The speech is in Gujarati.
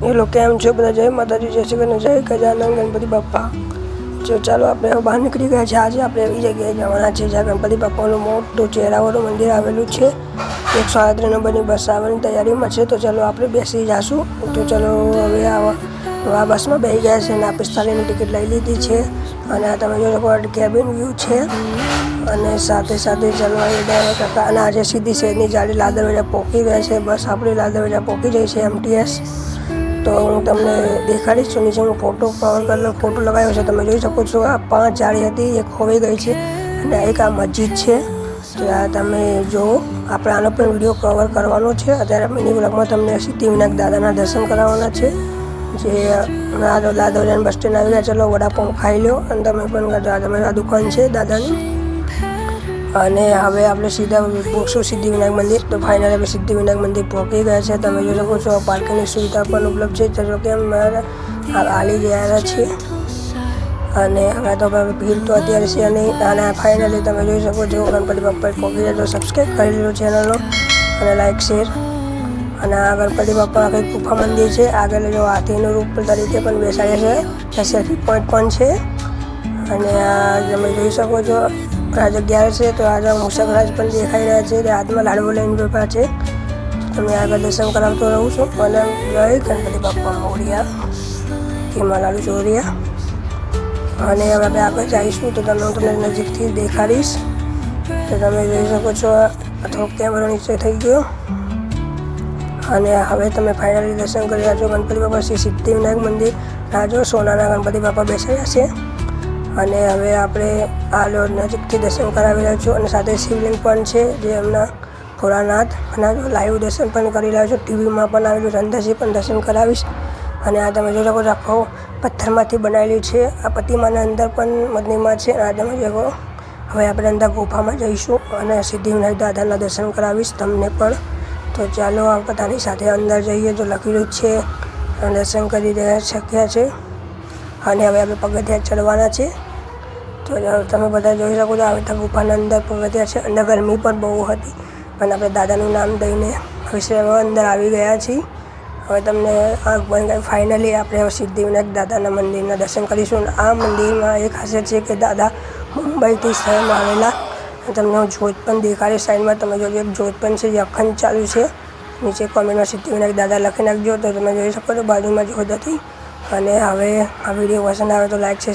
हेलो केम छो बधा जय माताजी जय श्री कृष्ण जय गजानन गणपति बाप्पा। जो चलो આપણે બહાર નીકળી ગયા છે। આજે આપણે એવી જગ્યાએ જવાના છે જ્યાં ગણપતિ બાપાનું મોટું ચહેરાવાળું મંદિર આવેલું છે। 138 નંબરની બસ આવવાની તૈયારીમાં છે, તો ચલો આપણે બેસી જાશું। તો ચલો હવે આ બસમાં બેસી ગયા છે અને આ 45ની ટિકિટ લઈ લીધી છે અને આ તમે જોઈ શકો કેબિન વ્યૂ છે અને સાથે સાથે ચલો અને આજે સીધી શહેરની જાડી લાલ દરવાજા પહોંચી ગયા છે। બસ આપણી લાલ દરવાજા પહોંચી ગઈ છે MTS। तो हूँ तमने देखाड़ीश तो नीचे फोटो कवर कर फोटो लगायो है। तब जोई सको छो आ 5 जाड़ी थी, एक खोई गई है और एक आ मस्जिद है। तो आ तमे जो आपणे आनो पण विडियो कवर करवानो छे। अत्यारे मिनी ब्लॉग में तमने सिद्धिविनायक दादाना दर्शन कराववाना छे। जे लाल दरवाजा बस स्टेन्ड आवी गया। चलो वडापाव खाई लो अने तमे पण आ दुकान है दादानी। અને હવે આપણે સીધા પહોંચશું સિદ્ધિવિનાયક મંદિર। તો ફાઇનલ આપણે સિદ્ધિવિનાયક મંદિર પહોંચી ગયા છે। તમે જોઈ શકો છો પાર્કિંગની સુવિધા પણ ઉપલબ્ધ છે। ચલો કેમ હાલી ગયા છે અને હવે તો ભીડ તો અત્યારે છે નહીં। અને ફાઇનલી તમે જોઈ શકો છો ગણપતિ બાપ્પા પહોંચી ગયા। તો સબસ્ક્રાઈબ કરી લેજો ચેનલનો અને લાઈક શેર। અને આ ગણપતિ બાપ્પા આખી ગુફા મંદિર છે। આગળ જો હાથીનું રૂપ તરીકે પણ બેસાડે છે। સેલ્ફી પોઈન્ટ પણ છે અને આ તમે જોઈ શકો છો આ જગ્યા છે। તો આજે મૂષકરાજ પણ દેખાઈ રહ્યા છે। હાથમાં લાડવો લઈને બેઠા છે। તમે આગળ દર્શન કરાવતો રહું છું અને જય ગણપતિ બાપ્પા મોરિયા કેમાં લાડુ ચોરિયા। અને હવે આપણે આગળ જઈશું તો હું તમને નજીકથી દેખાડીશ। તો તમે જોઈ શકો છો થોડોક કેમેરો નીચે થઈ ગયો અને હવે તમે ફાઇનલી દર્શન કરી રહ્યા છો ગણપતિ બાપા શ્રી સિદ્ધિવિનાયક મંદિર। રાજો સોનાના ગણપતિ બાપા બેસાડ્યા છે અને હવે આપણે આ નજીકથી દર્શન કરાવી રહ્યા છું અને સાથે શિવલિંગ પણ છે જે એમના ભોળાનાથ અને લાઈવ દર્શન પણ કરી રહ્યા છું। ટીવીમાં પણ આવેલું છે, અંદરથી પણ દર્શન કરાવીશ। અને આ તમે જોઈ શકો છો આખો પથ્થરમાંથી બનાવેલી છે। આ પ્રતિમાના અંદર પણ મંદિરમાં છે। આ તમે જોવો હવે આપણે અંદર ગુફામાં જઈશું અને સિદ્ધિવિનાયક દાદાના દર્શન કરાવીશ તમને પણ। તો ચાલો આ બધાની સાથે અંદર જઈએ। તો લખેલું છે દર્શન કરી રહ્યા શક્યા છે અને હવે આપણે પગથિયાં ચડવાના છે। તો તમે બધા જોઈ શકો છો આ ગુફાના અંદર પગથિયાં છે। અંદર ગરમી પણ બહુ હતી પણ આપણે દાદાનું નામ દઈને હવે અંદર આવી ગયા છીએ। હવે તમને આ ફાઇનલી આપણે સિદ્ધિવિનાયક દાદાના મંદિરના દર્શન કરીશું। આ મંદિરમાં એક ખાસિયત છે કે દાદા મુંબઈથી શહેરમાં આવેલા। તમને હું જોત પણ દેખાડીશ સાઈડમાં। તમે જોજો એક જોત પણ છે જે અખંડ ચાલુ છે। નીચે કોમેન્ટમાં સિદ્ધિવિનાયક દાદા લખી નાખજો તો તમે જોઈ શકો છો બાજુમાં જોત હતી। અને હવે આ વિડીયો પસંદ આવે તો લાઈક છે।